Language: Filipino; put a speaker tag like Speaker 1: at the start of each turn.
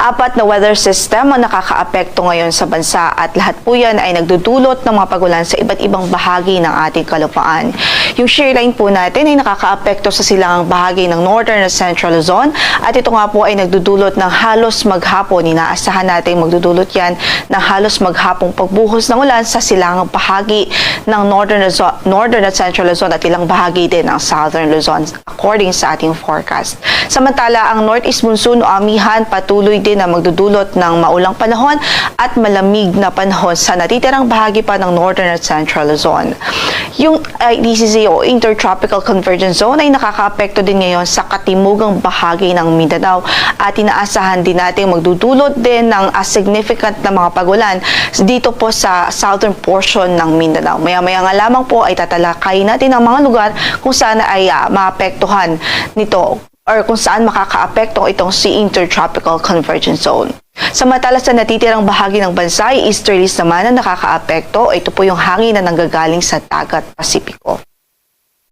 Speaker 1: Apat na weather system ang nakakaapekto ngayon sa bansa at lahat po yan ay nagdudulot ng mga pagulan sa iba't ibang bahagi ng ating kalupaan. Yung shear line po natin ay nakakaapekto sa silangang bahagi ng Northern at Central Luzon at ito nga po ay nagdudulot ng halos maghapon. Inaasahan natin magdudulot yan ng halos maghapong pagbuhos ng ulan sa silangang bahagi ng Northern at Central Luzon at ilang bahagi din ng Southern Luzon according sa ating forecast. Samantala, ang Northeast Monsoon o amihan patuloy din na magdudulot ng maulang panahon at malamig na panahon sa natitirang bahagi pa ng Northern at Central Luzon. Yung IDCZ o Intertropical Convergence Zone ay nakakaapekto din ngayon sa katimugang bahagi ng Mindanao at inaasahan din natin magdudulot din ng significant na mga pagulan dito po sa southern portion ng Mindanao. Maya-maya nga lamang po ay tatalakayin natin ang mga lugar kung saan ay maapektuhan nito or kung saan makakaapekto itong si Intertropical Convergence Zone. Samantala sa natitirang bahagi ng bansa, easterlies naman na nakakaapekto. Ito po yung hangin na nanggagaling sa dagat Pasipiko.